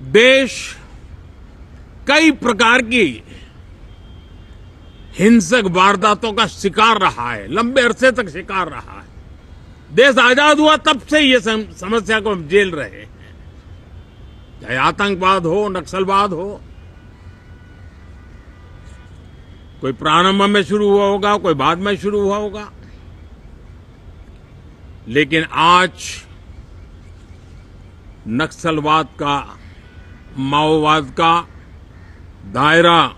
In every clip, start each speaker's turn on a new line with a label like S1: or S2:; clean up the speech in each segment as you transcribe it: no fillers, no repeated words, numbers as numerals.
S1: देश कई प्रकार की हिंसक वारदातों का शिकार रहा है, लंबे अरसे तक शिकार रहा है। देश आजाद हुआ तब से ये समस्या को हम झेल रहे हैं, चाहे आतंकवाद हो, नक्सलवाद हो। कोई प्रारंभ में शुरू हुआ होगा, कोई बाद में शुरू हुआ होगा, लेकिन आज नक्सलवाद का, माओवाद का दायरा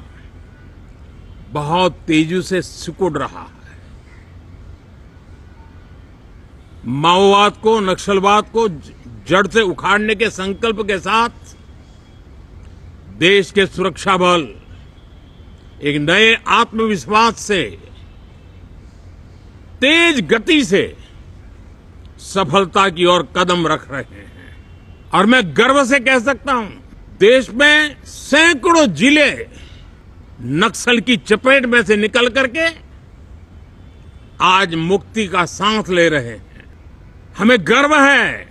S1: बहुत तेजी से सिकुड़ रहा है। माओवाद को, नक्सलवाद को जड़ से उखाड़ने के संकल्प के साथ देश के सुरक्षा बल एक नए आत्मविश्वास से, तेज गति से सफलता की ओर कदम रख रहे हैं। और मैं गर्व से कह सकता हूं, देश में सैकड़ों जिले नक्सल की चपेट में से निकल करके आज मुक्ति का सांस ले रहे हैं। हमें गर्व है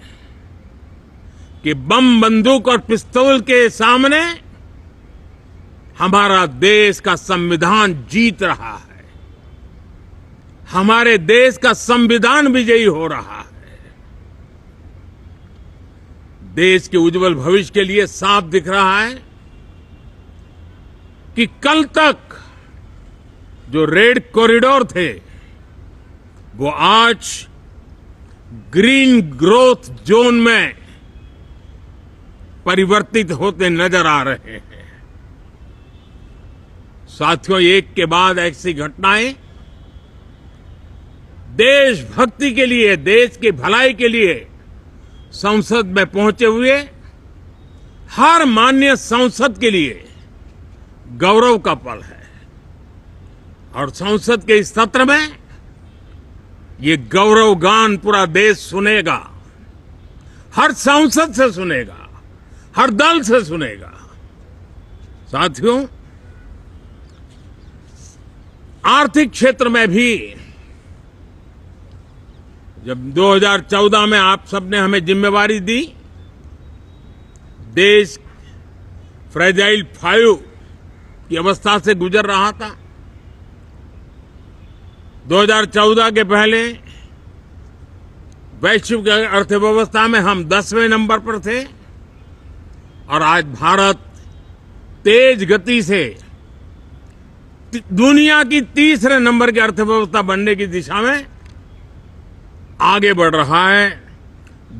S1: कि बम, बंदूक और पिस्तौल के सामने हमारा देश का संविधान जीत रहा है, हमारे देश का संविधान विजयी हो रहा है। देश के उज्जवल भविष्य के लिए साफ दिख रहा है कि कल तक जो रेड कॉरिडोर थे वो आज ग्रीन ग्रोथ जोन में परिवर्तित होते नजर आ रहे हैं। साथियों, एक के बाद ऐसी घटनाएं देशभक्ति के लिए, देश की भलाई के लिए संसद में पहुंचे हुए हर माननीय सांसद के लिए गौरव का पल है। और संसद के इस सत्र में ये गौरव गान पूरा देश सुनेगा, हर सांसद से सुनेगा, हर दल से सुनेगा। साथियों, आर्थिक क्षेत्र में भी जब 2014 में आप सबने हमें जिम्मेवारी दी, देश फ्रेजाइल 5 की अवस्था से गुजर रहा था। 2014 के पहले वैश्विक अर्थव्यवस्था में हम 10वें नंबर पर थे और आज भारत तेज गति से दुनिया की तीसरे नंबर की अर्थव्यवस्था बनने की दिशा में आगे बढ़ रहा है,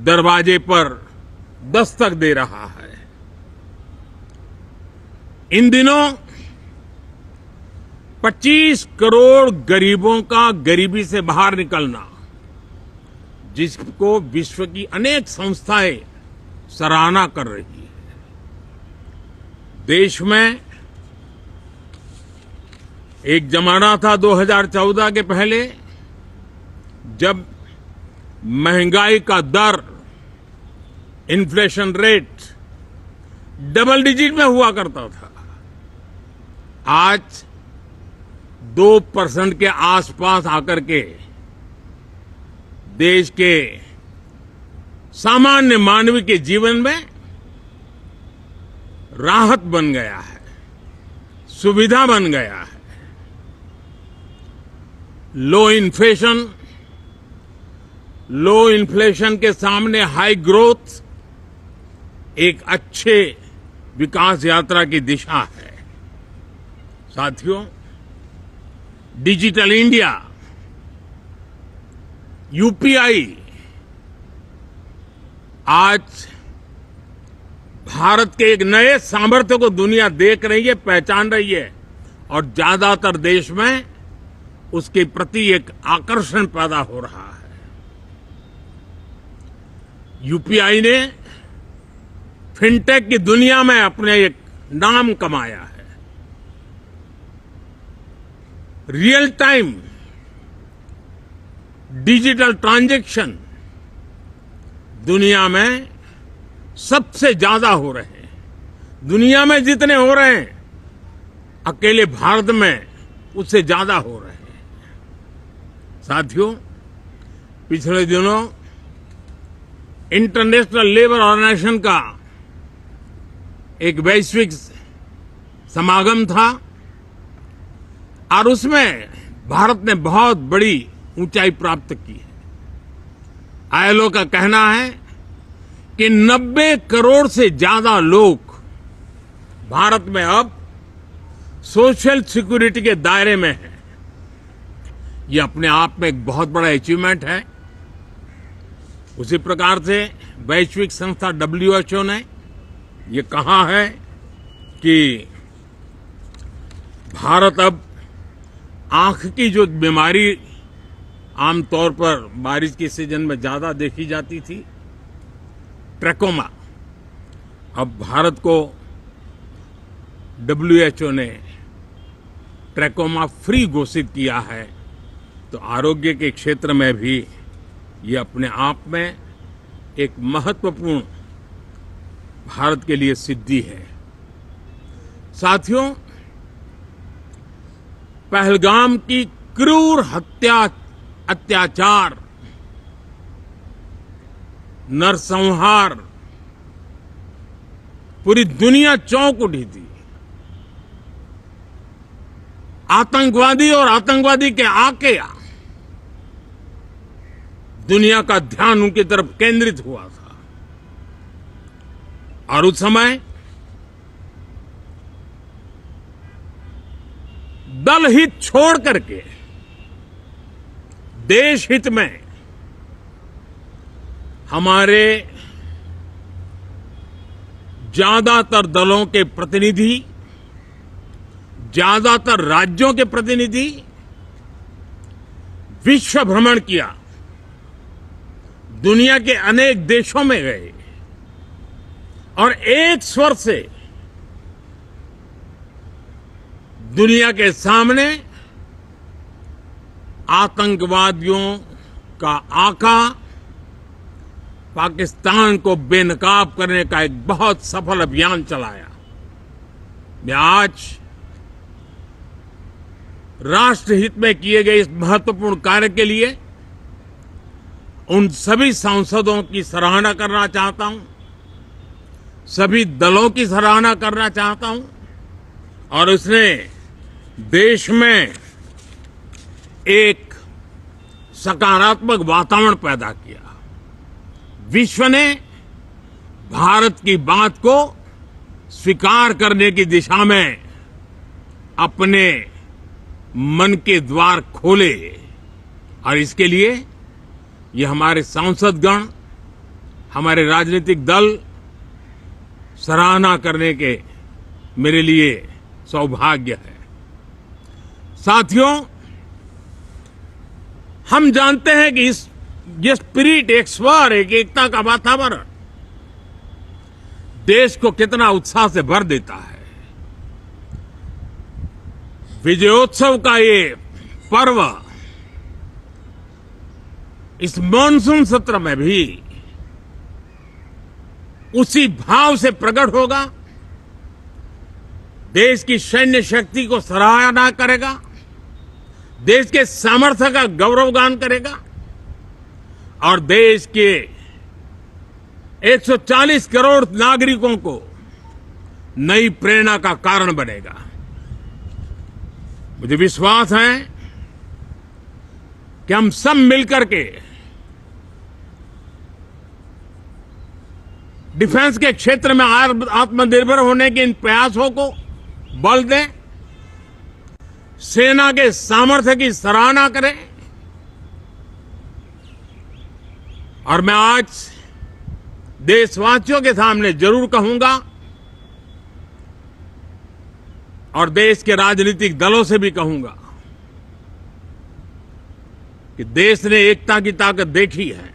S1: दरवाजे पर दस्तक दे रहा है। इन दिनों 25 करोड़ गरीबों का गरीबी से बाहर निकलना, जिसको विश्व की अनेक संस्थाएं सराहना कर रही है। देश में एक जमाना था 2014 के पहले जब महंगाई का दर, इन्फ्लेशन रेट डबल डिजिट में हुआ करता था। आज 2% के आसपास आकर के देश के सामान्य मानव के जीवन में राहत बन गया है, सुविधा बन गया है। लो इन्फ्लेशन के सामने हाई ग्रोथ एक अच्छे विकास यात्रा की दिशा है। साथियों, डिजिटल इंडिया, यूपीआई आज भारत के एक नए सामर्थ्य को दुनिया देख रही है, पहचान रही है और ज्यादातर देश में उसके प्रति एक आकर्षण पैदा हो रहा है। यूपीआई ने फिनटेक की दुनिया में अपने एक नाम कमाया है। रियल टाइम डिजिटल ट्रांजैक्शन दुनिया में सबसे ज्यादा हो रहे हैं। दुनिया में जितने हो रहे हैं, अकेले भारत में उससे ज्यादा हो रहे हैं। साथियों, पिछले दिनों इंटरनेशनल लेबर ऑर्गेनाइजेशन का एक वैश्विक समागम था और उसमें भारत ने बहुत बड़ी ऊंचाई प्राप्त की है। आईएलओ का कहना है कि 90 करोड़ से ज्यादा लोग भारत में अब सोशल सिक्योरिटी के दायरे में हैं। ये अपने आप में एक बहुत बड़ा अचीवमेंट है। उसी प्रकार से वैश्विक संस्था WHO ने ये कहा है कि भारत अब आंख की जो बीमारी आमतौर पर बारिश के सीजन में ज्यादा देखी जाती थी, ट्रैकोमा, अब भारत को WHO ने ट्रैकोमा फ्री घोषित किया है। तो आरोग्य के क्षेत्र में भी ये अपने आप में एक महत्वपूर्ण भारत के लिए सिद्धि है। साथियों, पहलगाम की क्रूर हत्या, अत्याचार, नरसंहार, पूरी दुनिया चौंक उठी थी। आतंकवादी और आतंकवादी के आके दुनिया का ध्यान उनकी तरफ केंद्रित हुआ था और उस समय दल हित छोड़ करके देश हित में हमारे ज्यादातर दलों के प्रतिनिधि, ज्यादातर राज्यों के प्रतिनिधि विश्व भ्रमण किया, दुनिया के अनेक देशों में गए और एक स्वर से दुनिया के सामने आतंकवादियों का आका पाकिस्तान को बेनकाब करने का एक बहुत सफल अभियान चलाया। मैं आज राष्ट्रहित में किए गए इस महत्वपूर्ण कार्य के लिए उन सभी सांसदों की सराहना करना चाहता हूं, सभी दलों की सराहना करना चाहता हूं और उसने देश में एक सकारात्मक वातावरण पैदा किया। विश्व ने भारत की बात को स्वीकार करने की दिशा में अपने मन के द्वार खोले और इसके लिए ये हमारे सांसदगण, हमारे राजनीतिक दल सराहना करने के मेरे लिए सौभाग्य है। साथियों, हम जानते हैं कि ये स्पिरिट, एक स्वर, एक एकता का वातावरण देश को कितना उत्साह से भर देता है। विजयोत्सव का ये पर्व इस मानसून सत्र में भी उसी भाव से प्रकट होगा। देश की सैन्य शक्ति को सराहना करेगा, देश के सामर्थ्य का गौरवगान करेगा और देश के 140 करोड़ नागरिकों को नई प्रेरणा का कारण बनेगा। मुझे विश्वास है कि हम सब मिलकर के डिफेंस के क्षेत्र में आत्मनिर्भर होने के इन प्रयासों को बल दें, सेना के सामर्थ्य की सराहना करें और मैं आज देशवासियों के सामने जरूर कहूंगा और देश के राजनीतिक दलों से भी कहूंगा कि देश ने एकता की ताकत देखी है,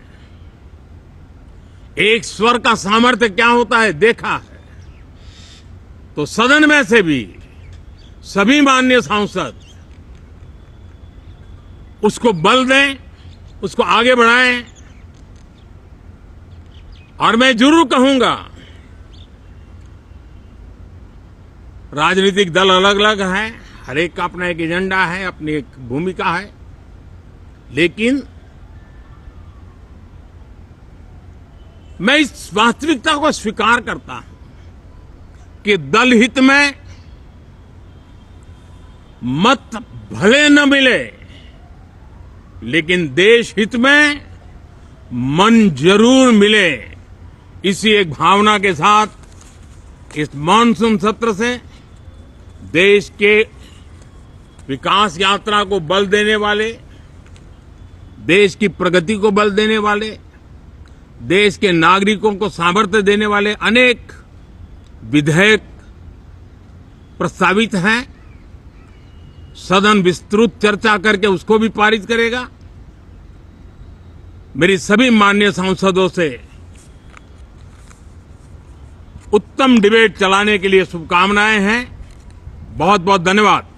S1: एक स्वर का सामर्थ्य क्या होता है देखा है। तो सदन में से भी सभी माननीय सांसद उसको बल दें, उसको आगे बढ़ाएं और मैं जरूर कहूंगा, राजनीतिक दल अलग अलग हैं, हर एक का अपना एक एजेंडा है, अपनी एक भूमिका है, लेकिन मैं इस वास्तविकता को स्वीकार करता हूं कि दल हित में मत भले न मिले, लेकिन देश हित में मन जरूर मिले। इसी एक भावना के साथ इस मानसून सत्र से देश के विकास यात्रा को बल देने वाले, देश की प्रगति को बल देने वाले, देश के नागरिकों को सामर्थ्य देने वाले अनेक विधेयक प्रस्तावित हैं। सदन विस्तृत चर्चा करके उसको भी पारित करेगा। मेरी सभी माननीय सांसदों से उत्तम डिबेट चलाने के लिए शुभकामनाएं हैं। बहुत बहुत धन्यवाद।